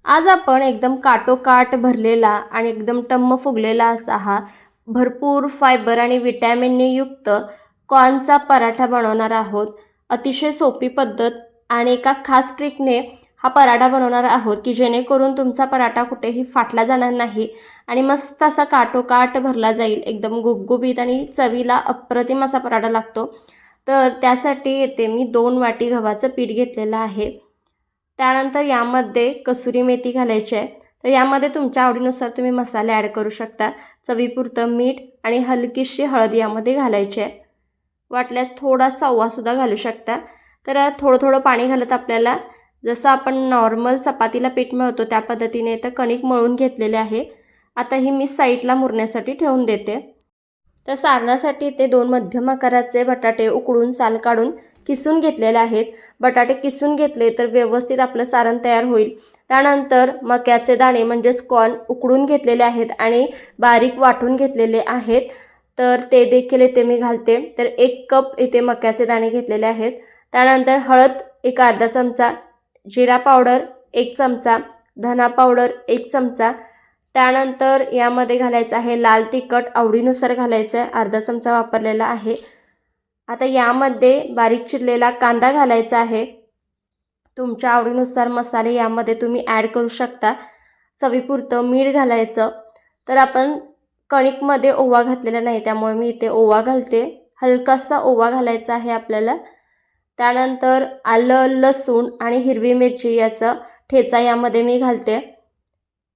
आज आपण एकदम काटोकाट भरलेला आणि एकदम टम्म फुगलेला असा हा भरपूर फायबर आणि विटॅमिनने युक्त कॉर्नचा पराठा बनवणार आहोत। अतिशय सोपी पद्धत आणि एका खास ट्रिकने हा पराठा बनवणार आहोत की जेणेकरून तुमचा पराठा कुठेही फाटला जाणार नाही आणि मस्त असा काटोकाट भरला जाईल। एकदम गुबगुबीत आणि चवीला अप्रतिम असा पराठा लागतो। तर त्यासाठी येथे मी 2 वाटी गव्हाचं पीठ घेतलेलं आहे। त्यानंतर यामध्ये कसुरी मेथी घालायची आहे। तर यामध्ये तुमच्या आवडीनुसार तुम्ही मसाले ॲड करू शकता। चवीपुरतं मीठ आणि हलकीशी हळद यामध्ये घालायची आहे। वाटल्यास थोडासा ओवासुद्धा घालू शकता। तर थोडं थोडं पाणी घालत आपल्याला जसं आपण नॉर्मल चपातीला पीठ मळतो त्या पद्धतीने तर कणिक मळून घेतलेले आहे। आता ही मी साईडला मुरण्यासाठी ठेवून देते। तर सारणासाठी ते 2 मध्यम आकाराचे बटाटे उकडून साल काढून किसून घेतलेले आहेत। बटाटे किसून घेतले तर व्यवस्थित आपलं सारण तयार होईल। त्यानंतर मक्याचे दाणे म्हणजेच कॉर्न उकडून घेतलेले आहेत आणि बारीक वाटून घेतलेले आहेत। तर ते देखील इथे मी घालते। तर 1 कप इथे मक्याचे दाणे घेतलेले आहेत। त्यानंतर हळद एक अर्धा चमचा, जिरा पावडर 1 चमचा, धना पावडर 1 चमचा, त्यानंतर यामध्ये घालायचं आहे लाल तिखट आवडीनुसार घालायचं आहे, अर्धा चमचा वापरलेला आहे। आता यामध्ये बारीक चिरलेला कांदा घालायचा आहे। तुमच्या आवडीनुसार मसाले यामध्ये तुम्ही ॲड करू शकता। चवीपुरतं मीठ घालायचं। तर आपण कणिकमध्ये ओवा घातलेला नाही त्यामुळे मी इथे ओवा घालते। हलकासा ओवा घालायचा आहे आपल्याला। त्यानंतर आलं, लसूण आणि हिरवी मिरची याचा ठेचा यामध्ये मी घालते।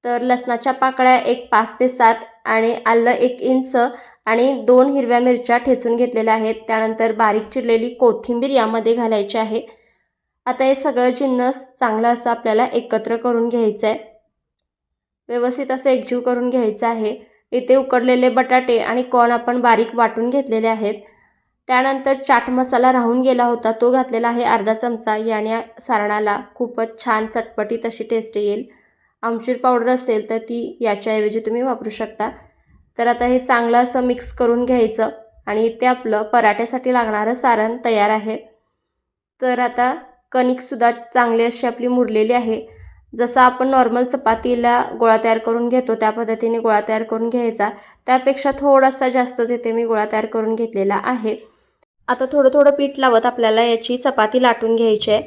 तर लसणाच्या पाकळ्या एक 5 ते 7 आणि आलं 1 इंच आणि 2 हिरव्या मिरच्या ठेचून घेतलेल्या आहेत। त्यानंतर बारीक चिरलेली कोथिंबीर यामध्ये घालायची आहे। आता हे सगळं जिन्नस चांगलं असं आपल्याला एकत्र करून घ्यायचं आहे। व्यवस्थित असं एकजीव करून घ्यायचं आहे। इथे उकडलेले बटाटे आणि कॉर्न आपण बारीक वाटून घेतलेले आहेत। त्यानंतर चाट मसाला राहून गेला होता तो घातलेला आहे अर्धा चमचा। याने सारणाला खूपच छान चटपटीत अशी टेस्ट येईल। आमचूर पावडर असेल तर ती याच्याऐवजी तुम्ही वापरू शकता। तर आता हे चांगलं असं मिक्स करून घ्यायचं आणि इथे आपलं पराठ्यासाठी लागणारं सारण तयार आहे। तर आता कणिकसुद्धा चांगली अशी आपली मुरलेली आहे। जसं आपण नॉर्मल चपातीला गोळा तयार करून घेतो त्या पद्धतीने गोळा तयार करून घ्यायचा। त्यापेक्षा थोडासा जास्तच इथे मी गोळा तयार करून घेतलेला आहे। आता थोडं थोडं पीठ लावत आपल्याला याची चपाती लाटून घ्यायची आहे।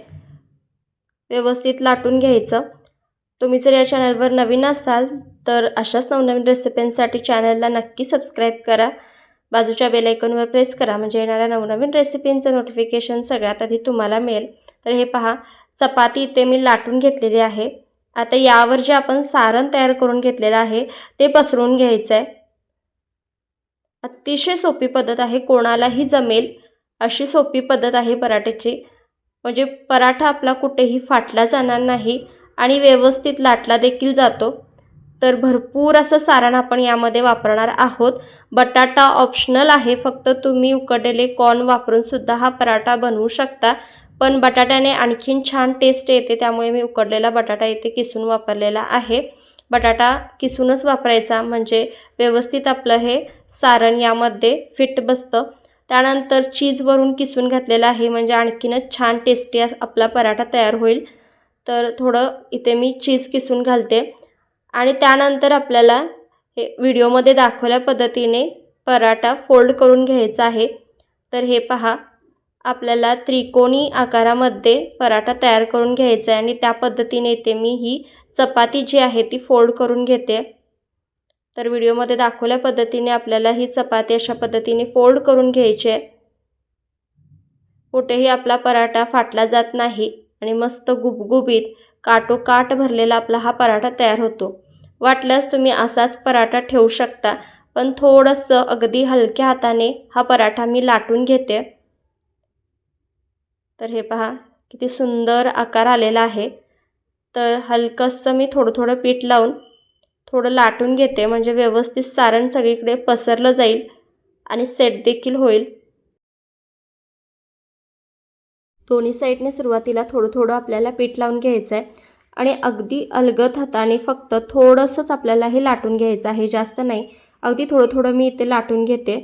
व्यवस्थित लाटून घ्यायचं। तुम्ही जर या चॅनलवर नवीन असाल तर अशाच नवनवीन रेसिपींसाठी चॅनलला नक्की सबस्क्राईब करा। बाजूच्या बेल आयकॉनवर प्रेस करा म्हणजे येणाऱ्या नवनवीन रेसिपींचं नोटिफिकेशन सगळ्यात आधी तुम्हाला मिळेल। तर हे पहा चपाती इथे मी लाटून घेतलेली आहे। आता यावर जे आपण सारण तयार करून घेतलेलं आहे ते पसरवून घ्यायचं आहे। अतिशय सोपी पद्धत आहे, कोणालाही जमेल अशी सोपी पद्धत आहे पराठ्याची। म्हणजे पराठा आपला कुठेही फाटला जाणार नाही आणि व्यवस्थित लाटला देखील जातो। तर भरपूर असं सारण आपण यामध्ये वापरणार आहोत। बटाटा ऑप्शनल आहे, फक्त तुम्ही उकडलेले कॉर्न वापरून सुद्धा हा पराठा बनवू शकता। पण बटाट्याने आणखीन छान टेस्ट येते त्यामुळे मी उकडलेला बटाटा इथे किसून वापरलेला आहे। बटाटा किसूनच वापरायचा म्हणजे व्यवस्थित आपलं हे सारण यामध्ये फिट बसतं। त्यानंतर चीजवरून किसून घातलेलं आहे म्हणजे आणखीनच छान टेस्टी आपला पराठा तयार होईल। तर थोडं इथे मी चीज किसून घालते आणि त्यानंतर आपल्याला हे व्हिडिओमध्ये दाखवल्या पद्धतीने पराठा फोल्ड करून घ्यायचा आहे। तर हे पहा आपल्याला त्रिकोणी आकारामध्ये पराठा तयार करून घ्यायचा आहे आणि त्या पद्धतीने इथे मी ही चपाती जी आहे ती फोल्ड करून घेते। तर व्हिडिओमध्ये दाखवल्या पद्धतीने आपल्याला ही चपाती अशा पद्धतीने फोल्ड करून घ्यायची आहे। कुठेही आपला पराठा फाटला जात नाही आणि मस्त गुबगुबीत काटोकाट भरलेला आपला हा पराठा तयार होतो। वाटल्यास तुम्ही असाच पराठा ठेवू शकता, पण थोडंसं अगदी हलक्या हाताने हा पराठा मी लाटून घेते। तर हे पहा किती सुंदर आकार आलेला आहे। तर हलकंसं मी थोडं थोडं पीठ लावून थोडं लाटून घेते म्हणजे व्यवस्थित सारण सगळीकडे पसरलं जाईल आणि सेट देखील होईल। दोन्ही साईडने सुरुवातीला थोडं थोडं आपल्याला पीठ लावून घ्यायचं आहे आणि अगदी अलगद हाताने फक्त थोडंसंच आपल्याला हे लाटून घ्यायचं आहे, जास्त नाही। अगदी थोडं थोडं मी इथे लाटून घेते।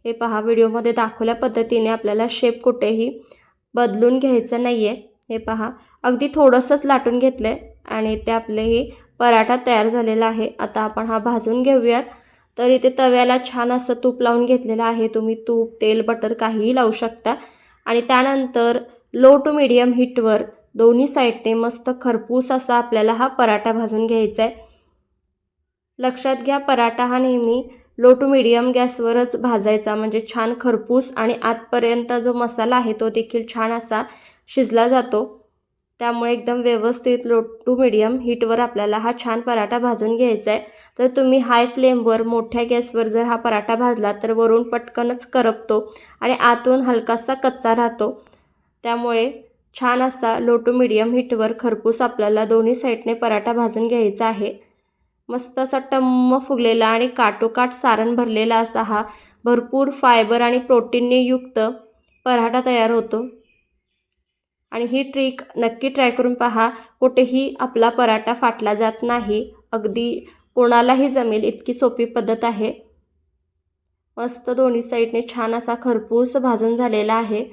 हे पहा व्हिडिओमध्ये दाखवल्या पद्धतीने आपल्याला शेप कुठेही बदलून घ्यायचं नाही आहे। हे पहा, अगदी थोडंसंच लाटून घेतलं आहे आणि ते आपलेही पराठा तयार झालेला आहे. आता आपण हा भाजून घेऊयात. तर इथे तव्याला छान असं तूप लावून घेतलेलं आहे. तुम्ही तूप, तेल, बटर काहीही लावू शकता. आणि त्यानंतर लो टू मीडियम हीटवर दोन्ही साईडने मस्त खरपूस असा आपल्याला हा पराठा भाजून घ्यायचा आहे. लक्षात घ्या, पराठा हा नेहमी लो टू मीडियम गॅसवरच भाजायचा, म्हणजे छान खरपूस आणि आतपर्यंत जो मसाला आहे तो देखील छान असा शिजला जातो. त्यामुळे एकदम व्यवस्थित लो टू मीडियम हीटवर आपल्याला हा छान पराठा भाजून घ्यायचा आहे. तर तुम्ही हाय फ्लेमवर मोठ्या गॅसवर जर हा पराठा भाजला तर वरून पटकनच करपतो आणि आतून हलकासा कच्चा राहतो. त्यामुळे छान असा लो टू मीडियम हीटवर खरपूस आपल्याला दोन्ही साईडने पराठा भाजून घ्यायचा आहे. मस्त असा टम्म फुगलेला आणि काठोकाठ सारण भरलेला असा हा भरपूर फायबर आणि प्रोटीनने युक्त पराठा तयार होतो. आणि ही ट्रिक नक्की ट्राय करून पहा. कुठेही आपला पराठा फाटला जात नाही. अगदी कोणालाही जमेल इतकी सोपी पद्धत आहे. मस्त दोन्ही साईडने छान असा खरपूस भाजून झालेला आहे.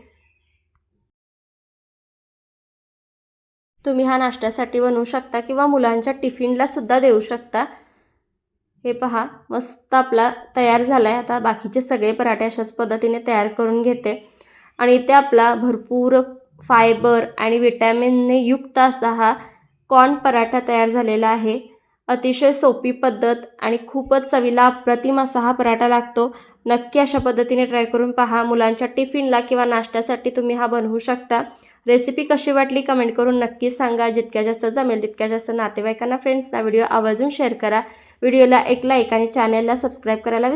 तुम्ही हा नाश्त्यासाठी बनवू शकता किंवा मुलांच्या टिफिनला सुद्धा देऊ शकता. हे पहा, मस्त आपला तयार झाला आहे. आता बाकीचे सगळे पराठे अशाच पद्धतीने तयार करून घेते. आणि इथे आपला भरपूर फायबर आणि विटॅमिनने युक्त असा हा कॉर्न पराठा तयार झालेला आहे. अतिशय सोपी पद्धत आणि खूपच चवीला अप्रतिम असा हा पराठा लागतो. नक्की अशा पद्धतीने ट्राय करून पहा. मुलांच्या टिफिनला किंवा नाश्त्यासाठी तुम्ही हा बनवू शकता. रेसिपी कशी वाटली कमेंट करून नक्की सांगा. जितक्या जास्त जमेल तितक्या जास्त नातेवाईकांना, फ्रेंड्सना व्हिडिओ आवर्जून शेअर करा. व्हिडिओला एक लाईक आणि चॅनलला सबस्क्राईब करायला